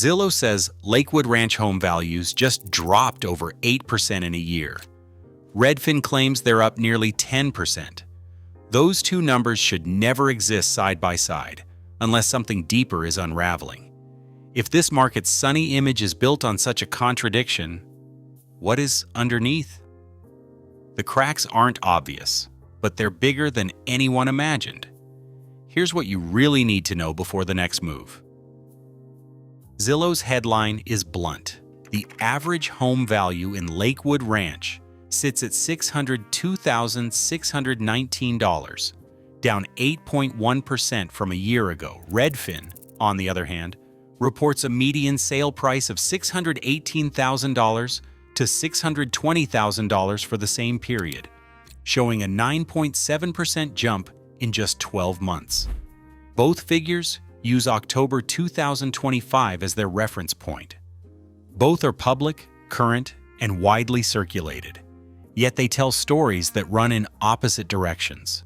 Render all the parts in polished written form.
Zillow says Lakewood Ranch home values just dropped over 8% in a year. Redfin claims they're up nearly 10%. Those two numbers should never exist side by side, unless something deeper is unraveling. If this market's sunny image is built on such a contradiction, what is underneath? The cracks aren't obvious, but they're bigger than anyone imagined. Here's what you really need to know before the next move. Zillow's headline is blunt. The average home value in Lakewood Ranch sits at $602,619, down 8.1% from a year ago. Redfin, on the other hand, reports a median sale price of $618,000 to $620,000 for the same period, showing a 9.7% jump in just 12 months. Both figures use October 2025 as their reference point. Both are public, current, and widely circulated, yet they tell stories that run in opposite directions.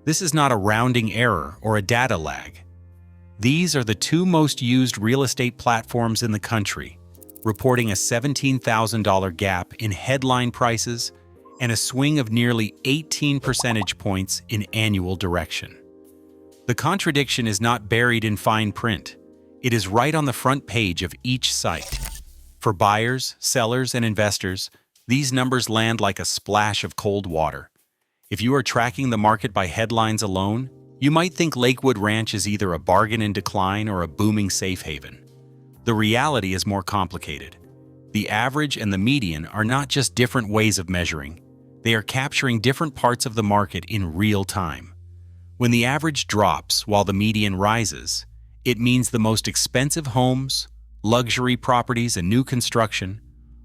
This is not a rounding error or a data lag. These are the two most used real estate platforms in the country, reporting a $17,000 gap in headline prices and a swing of nearly 18 percentage points in annual direction. The contradiction is not buried in fine print. It is right on the front page of each site. For buyers, sellers, and investors, these numbers land like a splash of cold water. If you are tracking the market by headlines alone, you might think Lakewood Ranch is either a bargain in decline or a booming safe haven. The reality is more complicated. The average and the median are not just different ways of measuring. They are capturing different parts of the market in real time. When the average drops while the median rises, it means the most expensive homes, luxury properties, and new construction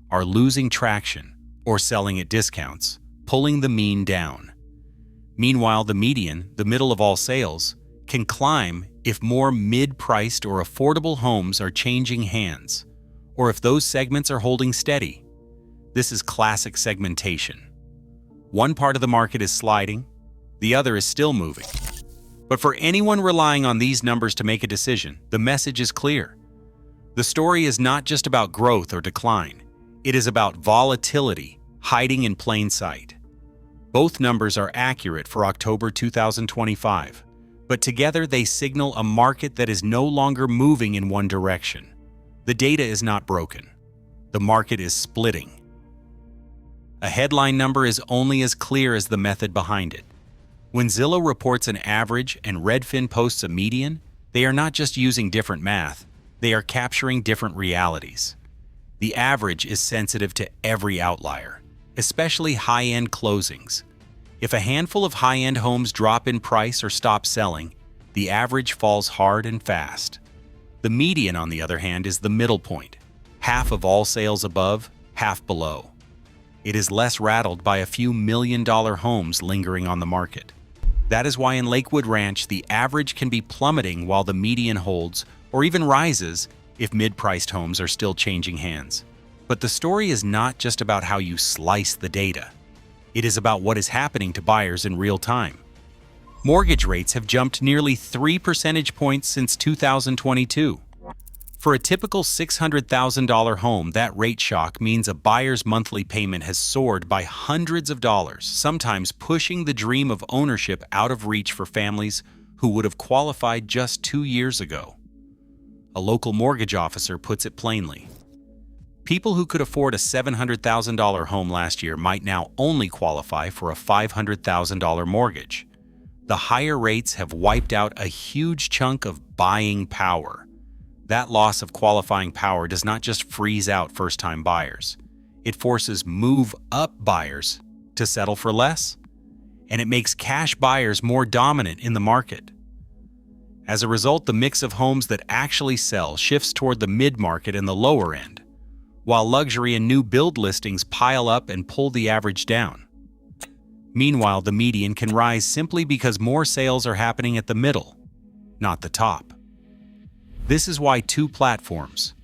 are losing traction or selling at discounts, pulling the mean down. Meanwhile, the median, the middle of all sales, can climb if more mid-priced or affordable homes are changing hands, or if those segments are holding steady. This is classic segmentation. One part of the market is sliding, the other is still moving. But for anyone relying on these numbers to make a decision, the message is clear. The story is not just about growth or decline. It is about volatility hiding in plain sight. Both numbers are accurate for October 2025, but together they signal a market that is no longer moving in one direction. The data is not broken. The market is splitting. A headline number is only as clear as the method behind it. When Zillow reports an average and Redfin posts a median, they are not just using different math, they are capturing different realities. The average is sensitive to every outlier, especially high-end closings. If a handful of high-end homes drop in price or stop selling, the average falls hard and fast. The median, on the other hand, is the middle point, half of all sales above, half below. It is less rattled by a few million-dollar homes lingering on the market. That is why in Lakewood Ranch, the average can be plummeting while the median holds, or even rises if mid-priced homes are still changing hands. But the story is not just about how you slice the data. It is about what is happening to buyers in real time. Mortgage rates have jumped nearly 3 percentage points since 2022. For a typical $600,000 home, that rate shock means a buyer's monthly payment has soared by hundreds of dollars, sometimes pushing the dream of ownership out of reach for families who would have qualified just 2 years ago. A local mortgage officer puts it plainly. People who could afford a $700,000 home last year might now only qualify for a $500,000 mortgage. The higher rates have wiped out a huge chunk of buying power. That loss of qualifying power does not just freeze out first-time buyers. It forces move-up buyers to settle for less, and it makes cash buyers more dominant in the market. As a result, the mix of homes that actually sell shifts toward the mid-market and the lower end, while luxury and new build listings pile up and pull the average down. Meanwhile, the median can rise simply because more sales are happening at the middle, not the top. This is why two platforms,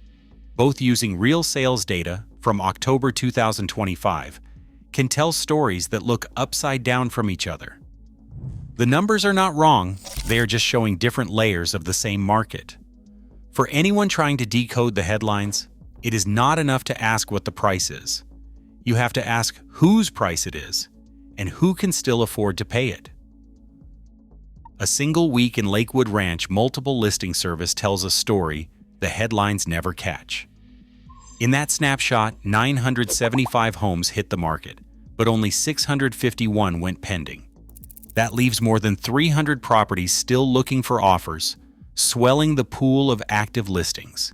both using real sales data from October 2025, can tell stories that look upside down from each other. The numbers are not wrong, they are just showing different layers of the same market. For anyone trying to decode the headlines, it is not enough to ask what the price is. You have to ask whose price it is and who can still afford to pay it. A single week in Lakewood Ranch multiple listing service tells a story the headlines never catch. In that snapshot, 975 homes hit the market, but only 651 went pending. That leaves more than 300 properties still looking for offers, swelling the pool of active listings.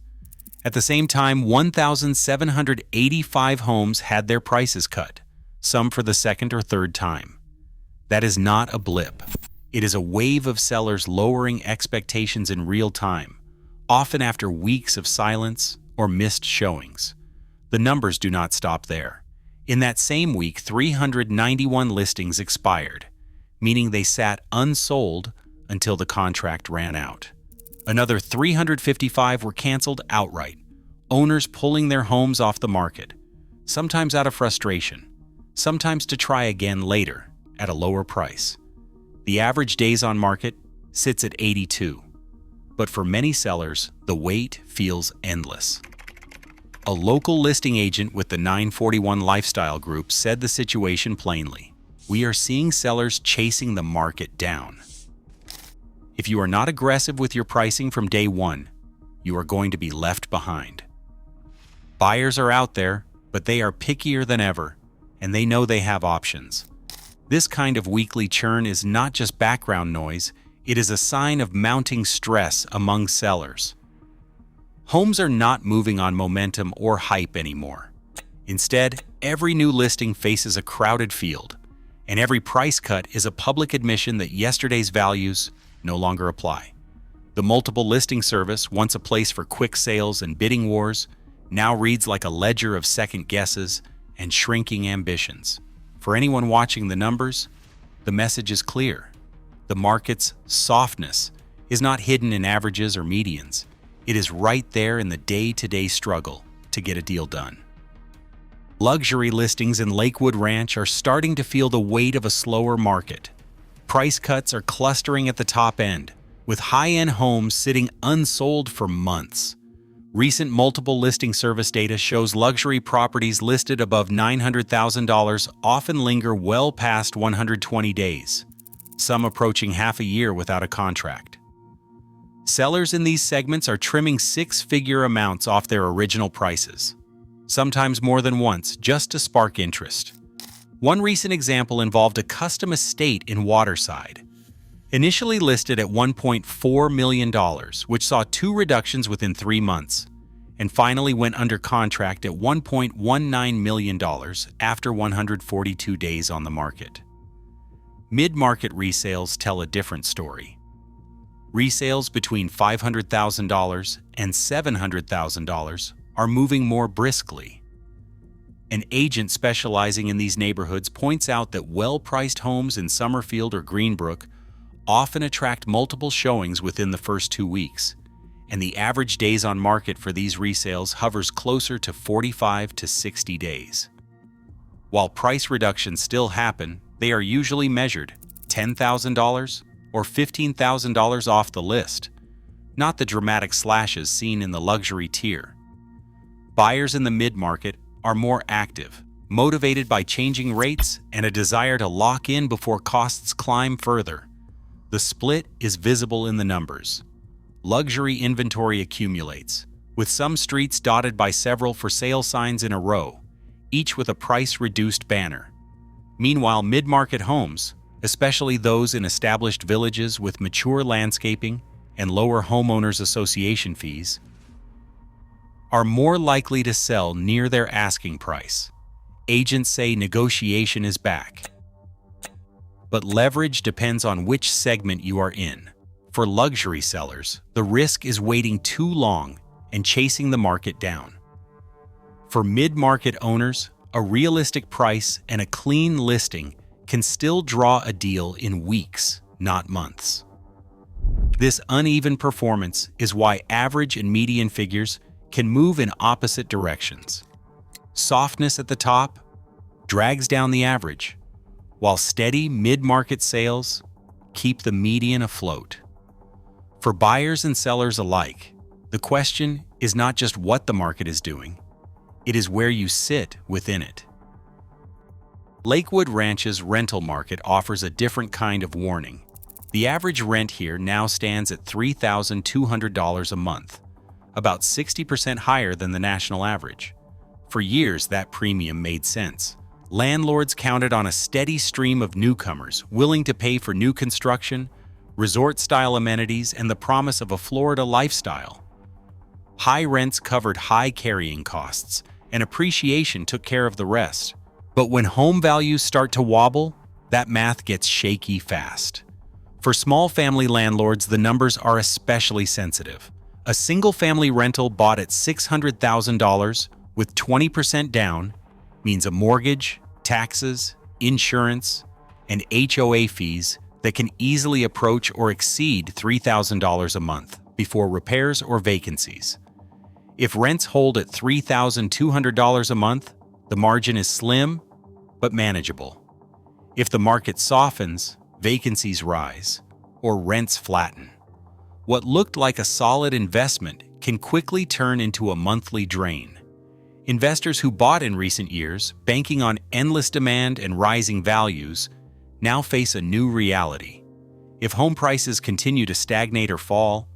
At the same time, 1,785 homes had their prices cut, some for the second or third time. That is not a blip. It is a wave of sellers lowering expectations in real time, often after weeks of silence or missed showings. The numbers do not stop there. In that same week, 391 listings expired, meaning they sat unsold until the contract ran out. Another 355 were canceled outright, owners pulling their homes off the market, sometimes out of frustration, sometimes to try again later at a lower price. The average days on market sits at 82, but for many sellers, the wait feels endless. A local listing agent with the 941 Lifestyle Group said the situation plainly. We are seeing sellers chasing the market down. If you are not aggressive with your pricing from day one, you are going to be left behind. Buyers are out there, but they are pickier than ever, and they know they have options. This kind of weekly churn is not just background noise, it is a sign of mounting stress among sellers. Homes are not moving on momentum or hype anymore. Instead, every new listing faces a crowded field, and every price cut is a public admission that yesterday's values no longer apply. The multiple listing service, once a place for quick sales and bidding wars, now reads like a ledger of second guesses and shrinking ambitions. For anyone watching the numbers, the message is clear. The market's softness is not hidden in averages or medians. It is right there in the day-to-day struggle to get a deal done. Luxury listings in Lakewood Ranch are starting to feel the weight of a slower market. Price cuts are clustering at the top end, with high-end homes sitting unsold for months. Recent multiple listing service data shows luxury properties listed above $900,000 often linger well past 120 days, some approaching half a year without a contract. Sellers in these segments are trimming six-figure amounts off their original prices, sometimes more than once, just to spark interest. One recent example involved a custom estate in Waterside, initially listed at $1.4 million, which saw two reductions within 3 months, and finally went under contract at $1.19 million after 142 days on the market. Mid-market resales tell a different story. Resales between $500,000 and $700,000 are moving more briskly. An agent specializing in these neighborhoods points out that well-priced homes in Summerfield or Greenbrook often attract multiple showings within the first 2 weeks, and the average days on market for these resales hovers closer to 45 to 60 days. While price reductions still happen, they are usually measured $10,000 or $15,000 off the list, not the dramatic slashes seen in the luxury tier. Buyers in the mid-market are more active, motivated by changing rates and a desire to lock in before costs climb further. The split is visible in the numbers. Luxury inventory accumulates, with some streets dotted by several for sale signs in a row, each with a price-reduced banner. Meanwhile, mid-market homes, especially those in established villages with mature landscaping and lower homeowners association fees, are more likely to sell near their asking price. Agents say negotiation is back. But leverage depends on which segment you are in. For luxury sellers, the risk is waiting too long and chasing the market down. For mid-market owners, a realistic price and a clean listing can still draw a deal in weeks, not months. This uneven performance is why average and median figures can move in opposite directions. Softness at the top drags down the average, while steady mid-market sales keep the median afloat. For buyers and sellers alike, The question is not just what the market is doing, it is where you sit within it. Lakewood Ranch's rental market offers a different kind of warning. The average rent here now stands at $3,200 a month, about 60% higher than the national average. For years, that premium made sense. Landlords counted on a steady stream of newcomers willing to pay for new construction, resort-style amenities, and the promise of a Florida lifestyle. High rents covered high carrying costs, and appreciation took care of the rest. But when home values start to wobble, that math gets shaky fast. For small family landlords, the numbers are especially sensitive. A single-family rental bought at $600,000 with 20% down means a mortgage, taxes, insurance, and HOA fees that can easily approach or exceed $3,000 a month before repairs or vacancies. If rents hold at $3,200 a month, the margin is slim but manageable. If the market softens, vacancies rise, or rents flatten. What looked like a solid investment can quickly turn into a monthly drain. Investors who bought in recent years, banking on endless demand and rising values, now face a new reality. If home prices continue to stagnate or fall,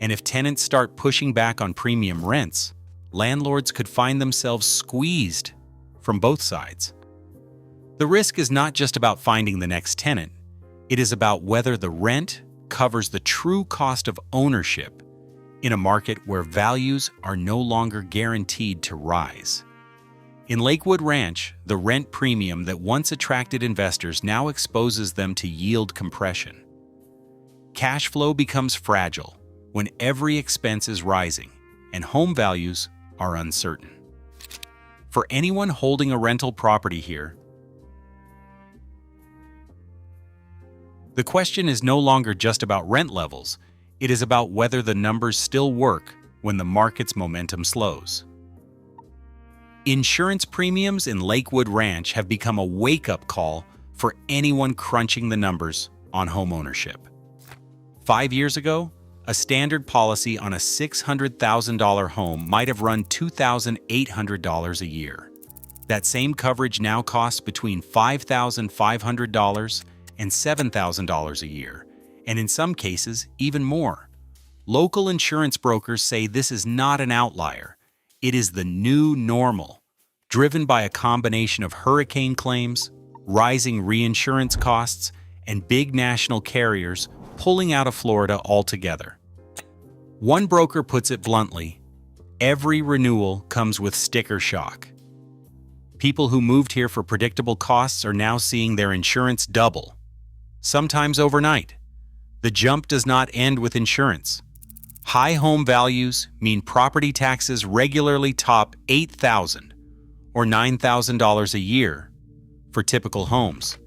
and if tenants start pushing back on premium rents, landlords could find themselves squeezed from both sides. The risk is not just about finding the next tenant. It is about whether the rent covers the true cost of ownership in a market where values are no longer guaranteed to rise. In Lakewood Ranch, the rent premium that once attracted investors now exposes them to yield compression. Cash flow becomes fragile when every expense is rising and home values are uncertain. For anyone holding a rental property here, the question is no longer just about rent levels. It is about whether the numbers still work when the market's momentum slows. Insurance premiums in Lakewood Ranch have become a wake-up call for anyone crunching the numbers on homeownership. 5 years ago, a standard policy on a $600,000 home might have run $2,800 a year. That same coverage now costs between $5,500 and $7,000 a year, and in some cases, even more. Local insurance brokers say this is not an outlier. It is the new normal, driven by a combination of hurricane claims, rising reinsurance costs, and big national carriers pulling out of Florida altogether. One broker puts it bluntly, every renewal comes with sticker shock. People who moved here for predictable costs are now seeing their insurance double, sometimes overnight. The jump does not end with insurance. High home values mean property taxes regularly top $8,000 or $9,000 a year for typical homes,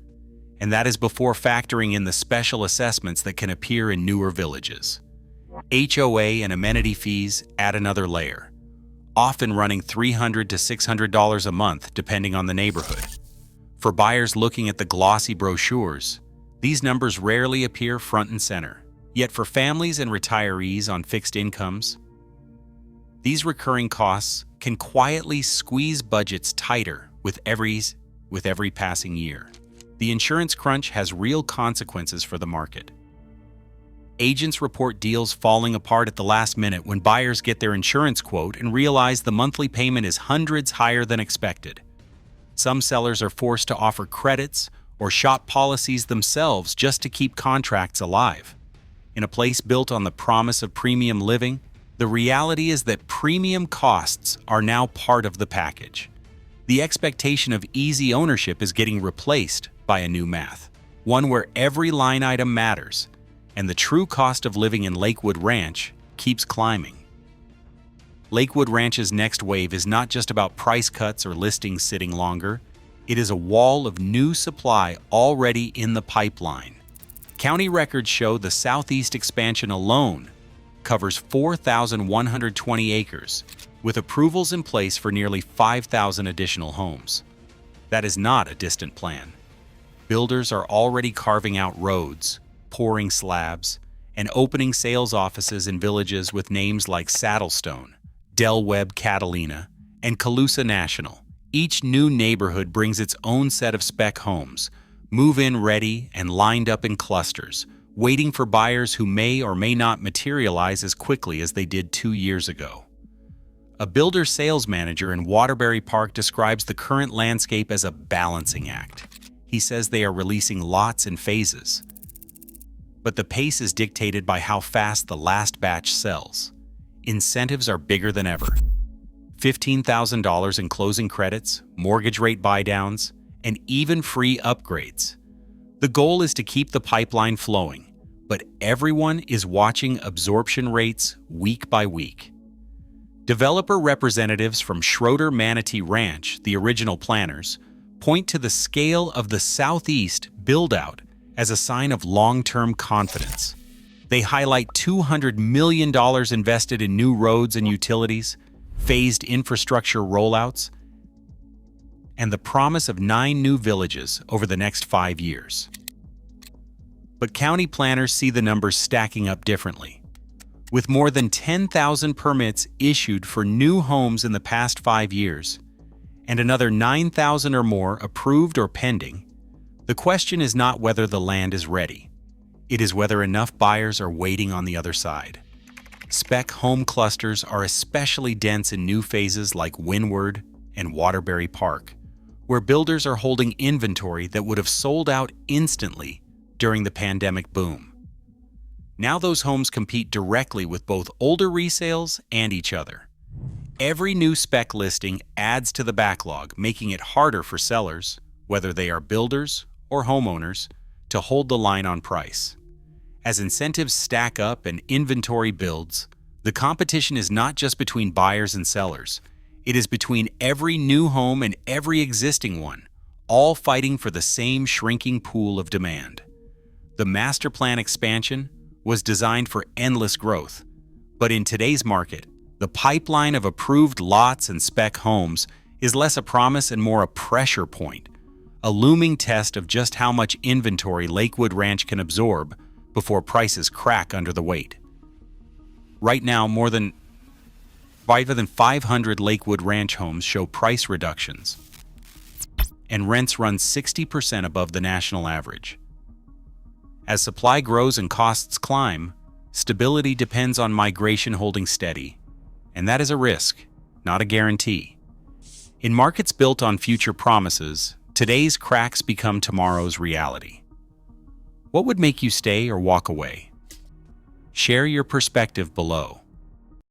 and that is before factoring in the special assessments that can appear in newer villages. HOA and amenity fees add another layer, often running $300 to $600 a month depending on the neighborhood. For buyers looking at the glossy brochures, these numbers rarely appear front and center. Yet for families and retirees on fixed incomes, these recurring costs can quietly squeeze budgets tighter with every passing year. The insurance crunch has real consequences for the market. Agents report deals falling apart at the last minute when buyers get their insurance quote and realize the monthly payment is hundreds higher than expected. Some sellers are forced to offer credits or shop policies themselves just to keep contracts alive. In a place built on the promise of premium living, the reality is that premium costs are now part of the package. The expectation of easy ownership is getting replaced by a new math, one where every line item matters, and the true cost of living in Lakewood Ranch keeps climbing. Lakewood Ranch's next wave is not just about price cuts or listings sitting longer. It is a wall of new supply already in the pipeline. County records show the southeast expansion alone covers 4,120 acres, with approvals in place for nearly 5,000 additional homes. That is not a distant plan. Builders are already carving out roads, pouring slabs, and opening sales offices in villages with names like Saddlestone, Del Webb Catalina, and Calusa National. Each new neighborhood brings its own set of spec homes, move-in ready and lined up in clusters, waiting for buyers who may or may not materialize as quickly as they did 2 years ago. A builder sales manager in Waterbury Park describes the current landscape as a balancing act. He says they are releasing lots in phases, but the pace is dictated by how fast the last batch sells. Incentives are bigger than ever. $15,000 in closing credits, mortgage rate buydowns, and even free upgrades. The goal is to keep the pipeline flowing, but everyone is watching absorption rates week by week. Developer representatives from Schroeder Manatee Ranch, the original planners, point to the scale of the Southeast build-out as a sign of long-term confidence. They highlight $200 million invested in new roads and utilities, phased infrastructure rollouts, and the promise of 9 new villages over the next 5 years. But county planners see the numbers stacking up differently. With more than 10,000 permits issued for new homes in the past 5 years, and another 9,000 or more approved or pending, the question is not whether the land is ready. It is whether enough buyers are waiting on the other side. Spec home clusters are especially dense in new phases like Windward and Waterbury Park, where builders are holding inventory that would have sold out instantly during the pandemic boom. Now those homes compete directly with both older resales and each other. Every new spec listing adds to the backlog, making it harder for sellers, whether they are builders or homeowners, to hold the line on price. As incentives stack up and inventory builds, the competition is not just between buyers and sellers. It is between every new home and every existing one, all fighting for the same shrinking pool of demand. The master plan expansion was designed for endless growth, but in today's market, the pipeline of approved lots and spec homes is less a promise and more a pressure point, a looming test of just how much inventory Lakewood Ranch can absorb before prices crack under the weight. Right now, more than 500 Lakewood Ranch homes show price reductions, and rents run 60% above the national average. As supply grows and costs climb, stability depends on migration holding steady, and that is a risk, not a guarantee. In markets built on future promises, today's cracks become tomorrow's reality. What would make you stay or walk away? Share your perspective below.